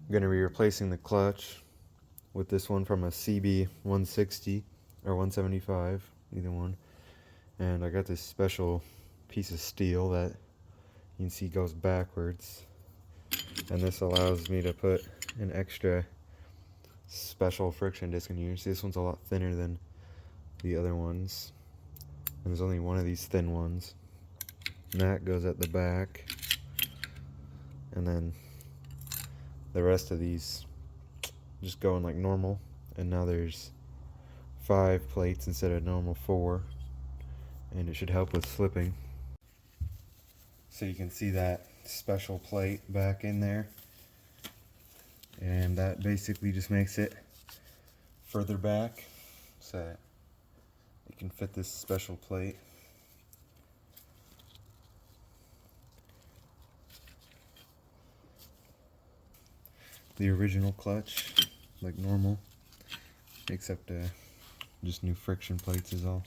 I'm going to be replacing the clutch with this one from a CB160 or 175, either one. And I got this special piece of steel that you can see goes backwards. And this allows me to put an extra special friction disc in here. See, this one's a lot thinner than the other ones. And there's only one of these thin ones. And that goes at the back. And then the rest of these just going like normal. And now there's 5 plates instead of normal 4. And it should help with slipping. So you can see that special plate back in there. And that basically just makes it further back so that it can fit this special plate. The original clutch, like normal, except just new friction plates is all.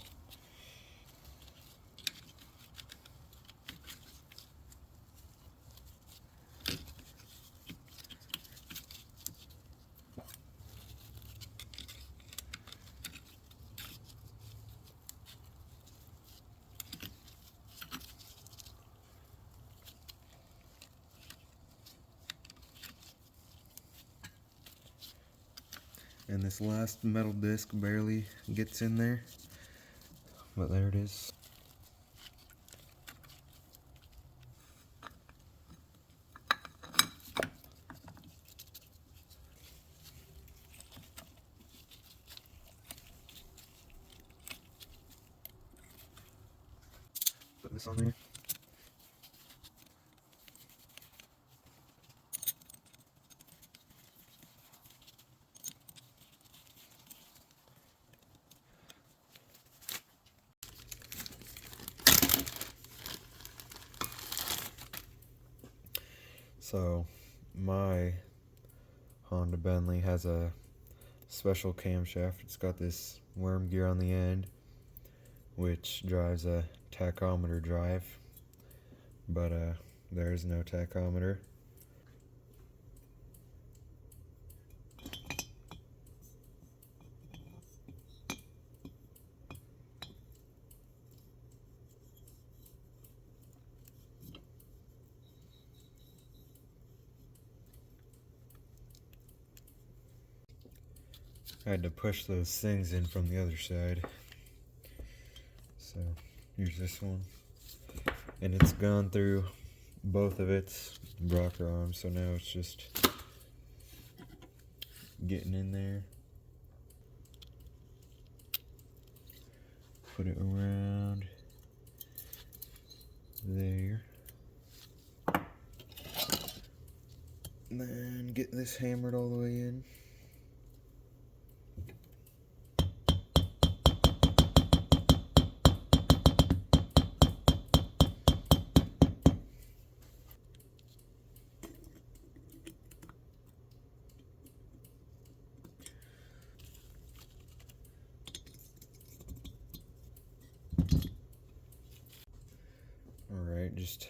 And this last metal disc barely gets in there, but there it is. Put this on there. So my Honda Bentley has a special camshaft. It's got this worm gear on the end, which drives a tachometer drive, but there is no tachometer. I had to push those things in from the other side. So here's this one. And it's gone through both of its rocker arms, so now it's just getting in there. Put it around there. And then get this hammered all the way in. Alright, just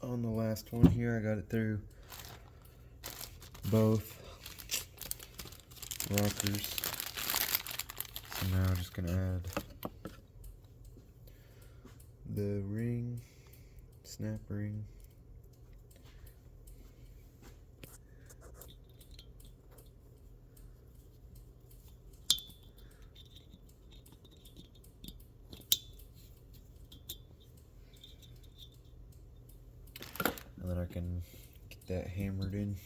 on the last one here, I got it through both rockers. So now I'm just gonna add the ring, snap ring. And then I can get that hammered in.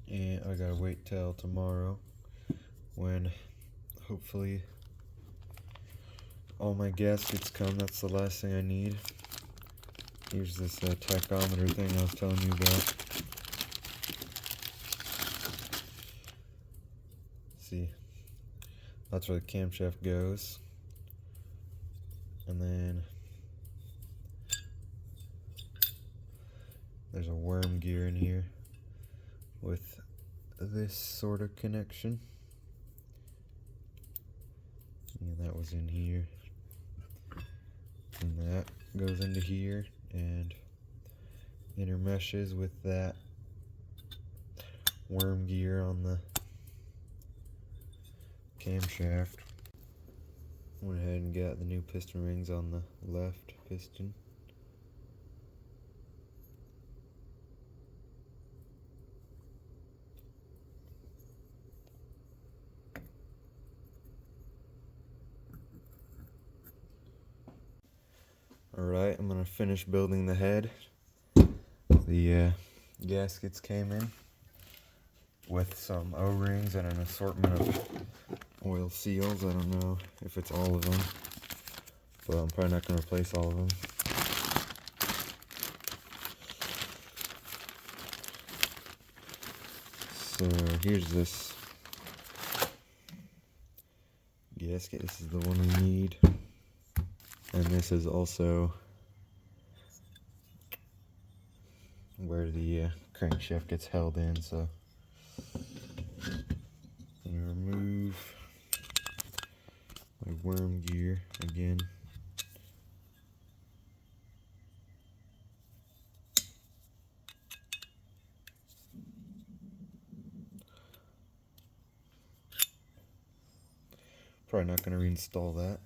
And I gotta wait till tomorrow when hopefully all my gaskets come. That's the last thing I need. Here's this tachometer thing I was telling you about. See, that's where the camshaft goes. And then there's a worm gear in here with this sort of connection. and that was in here, and that goes into here and intermeshes with that worm gear on the camshaft. Went ahead and got the new piston rings on the left piston. Alright, I'm gonna finish building the head. The gaskets came in with some O-rings and an assortment of oil seals. I don't know if it's all of them, but I'm probably not gonna replace all of them. So here's this gasket. This is the one we need. And this is also where the crankshaft gets held in. So I'm gonna remove my worm gear again. Probably not gonna reinstall that.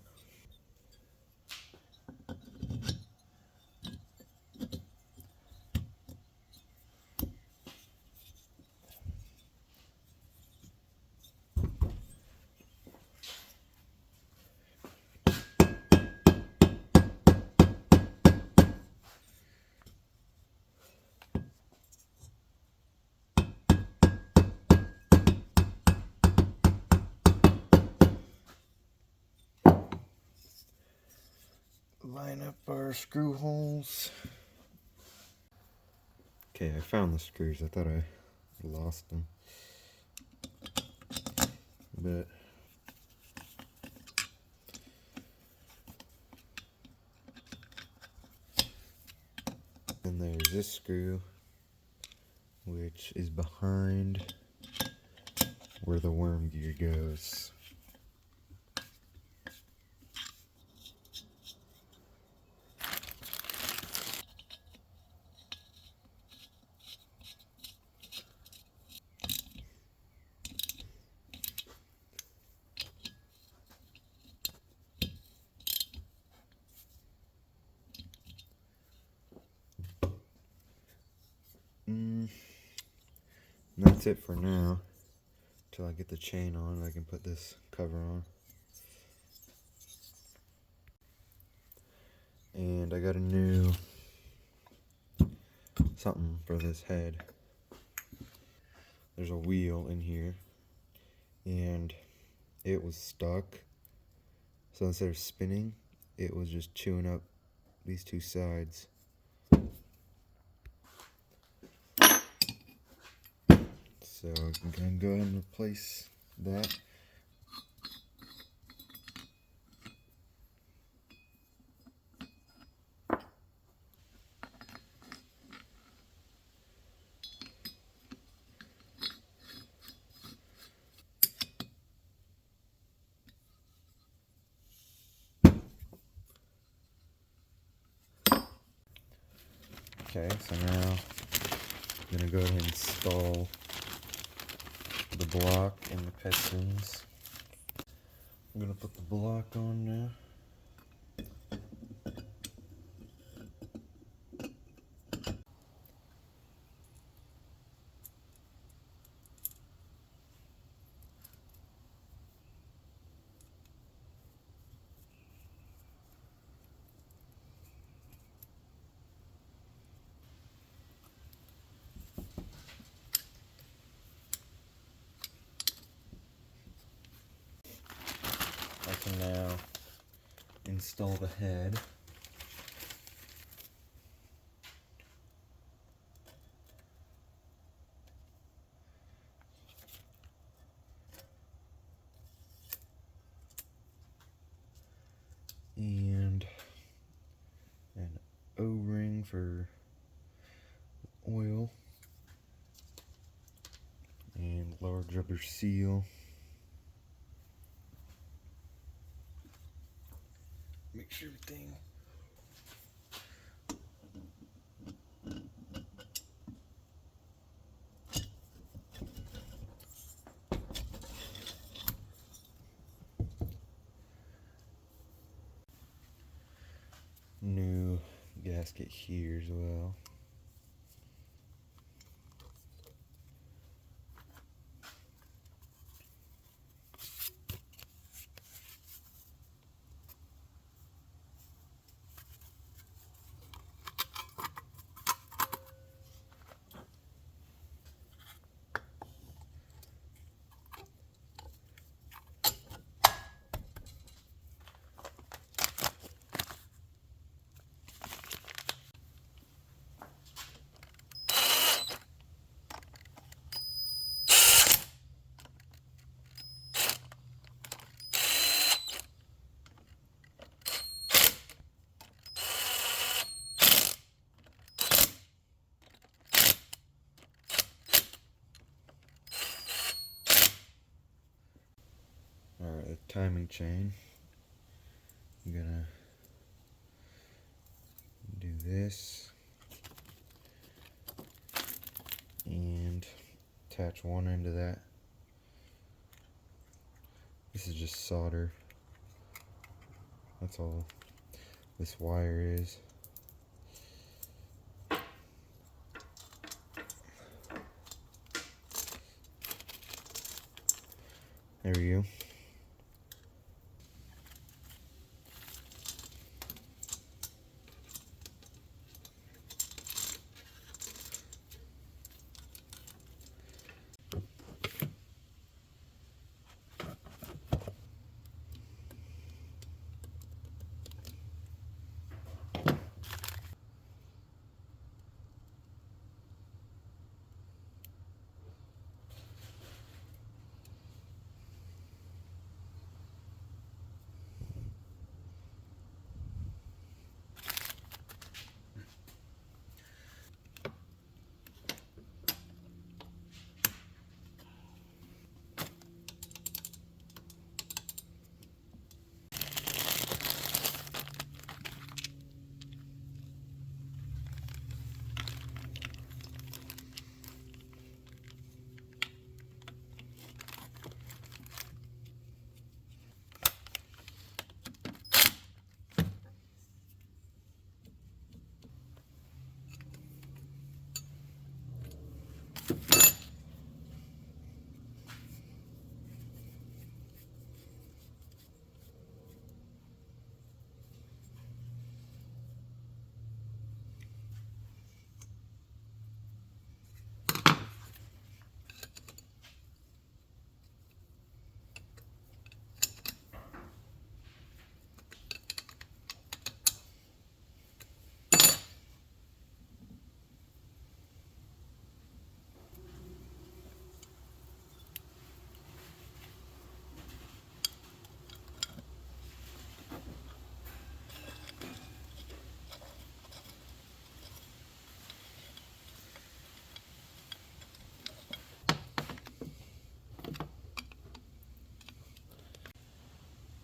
Line up our screw holes. Okay, I found the screws. I thought I lost them, but then there's this screw, which is behind where the worm gear goes. That's it for now. Till I get the chain on, I can put this cover on. And I got a new something for this head. There's a wheel in here, and it was stuck. So instead of spinning, it was just chewing up these two sides. So I'm gonna go ahead and replace that. Okay, so now I'm gonna go ahead and install the block and the pistons. I'm gonna put the block on now. I can now install the head. And an O-ring for oil. And lower rubber seal. Make sure everything. New gasket here as well. Alright, the timing chain. I'm gonna do this and attach one end of that. This is just solder. That's all this wire is. There we go.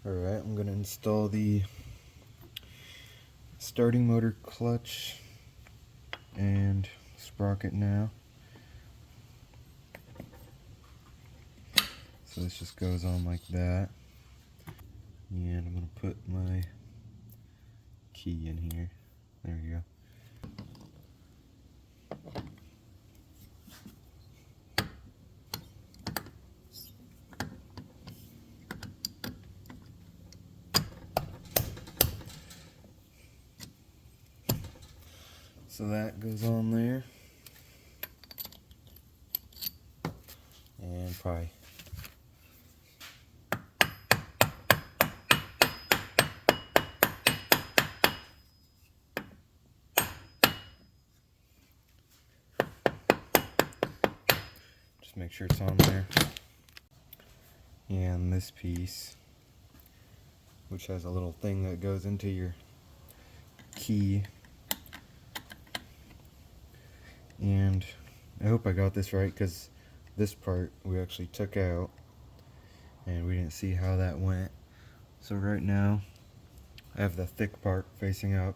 Alright, I'm going to install the starting motor clutch and sprocket now. So this just goes on like that. And I'm going to put my key in here. There we go. So that goes on there. And probably just make sure it's on there. And this piece, which has a little thing that goes into your key. And I hope I got this right, because this part we actually took out and we didn't see how that went. So right now I have the thick part facing up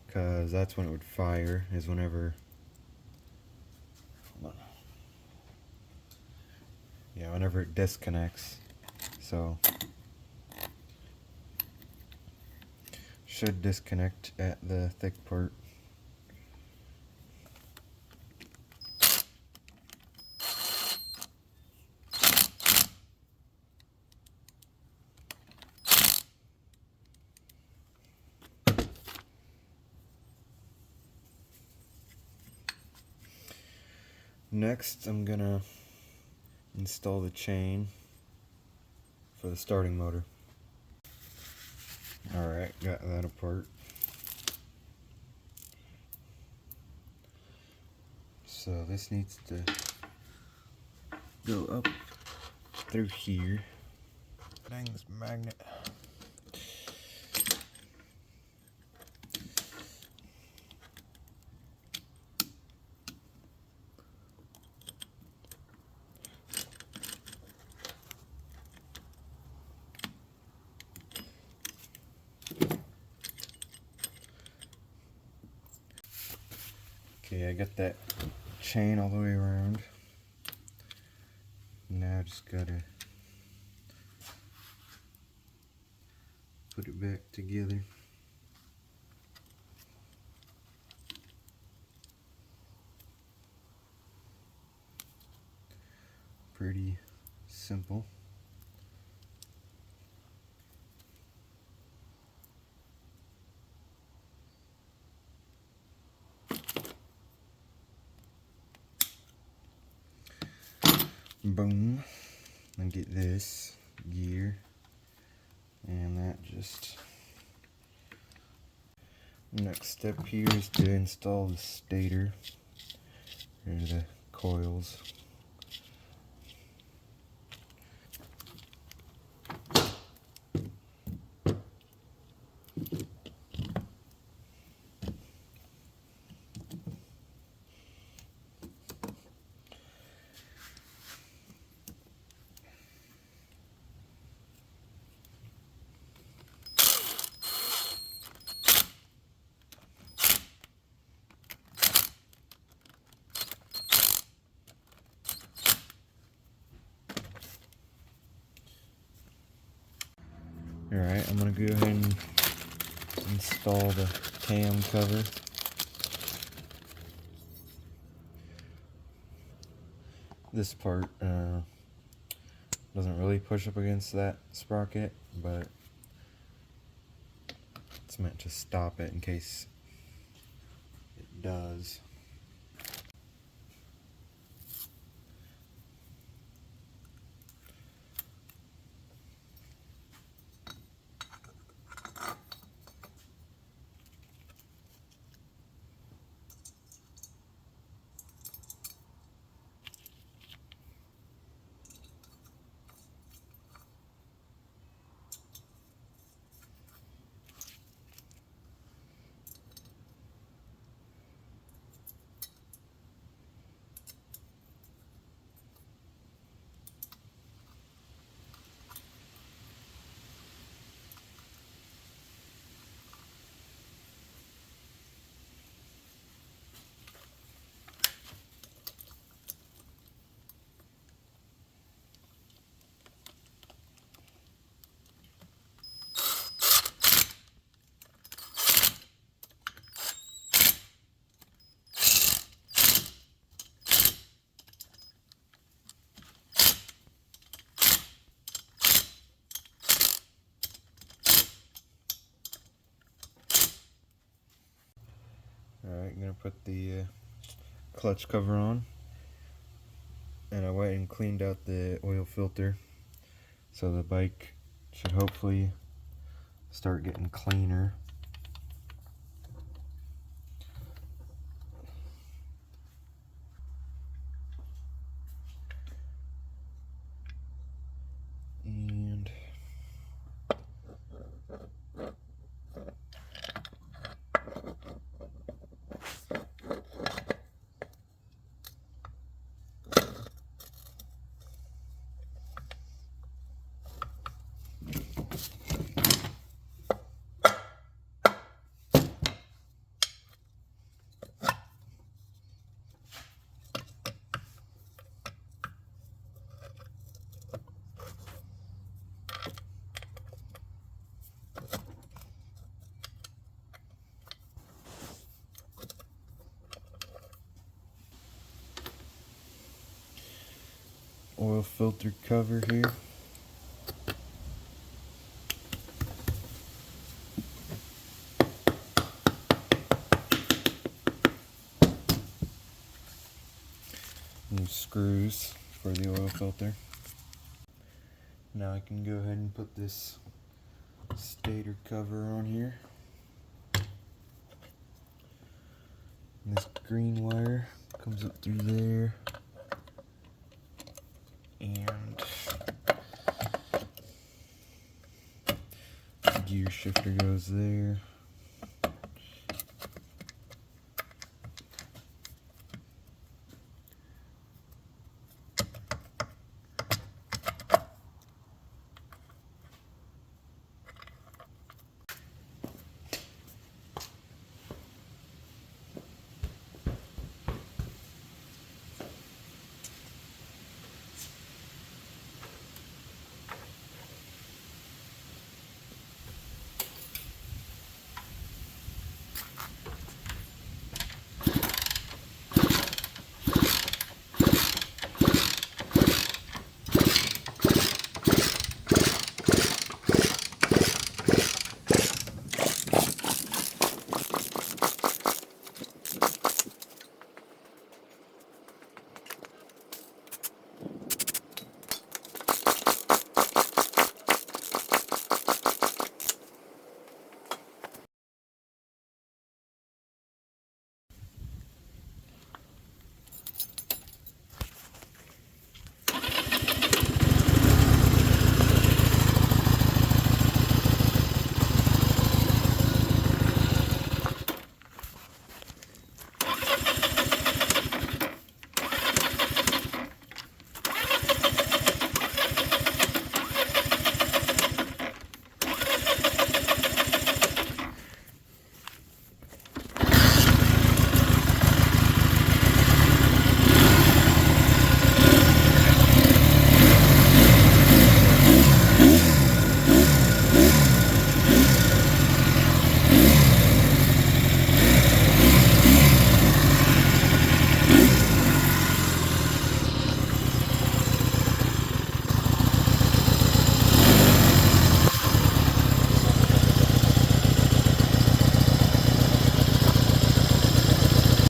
because that's when it would fire, is whenever, hold on. Yeah, whenever it disconnects. So should disconnect at the thick part. Next, I'm gonna install the chain for the starting motor. Alright, got that apart. So this needs to go up through here. Dang, this magnet. Okay, I got that chain all the way around. Now I just gotta put it back together. Pretty simple. Boom. And get this gear, and that just, next step here is to install the stator, or the coils. Alright, I'm going to go ahead and install the cam cover. This part doesn't really push up against that sprocket, but it's meant to stop it in case it does. Alright, I'm going to put the clutch cover on, and I went and cleaned out the oil filter, so the bike should hopefully start getting cleaner. And oil filter cover here. New screws for the oil filter. Now I can go ahead and put this stator cover on here. And this green wire comes up through there, and the gear shifter goes there.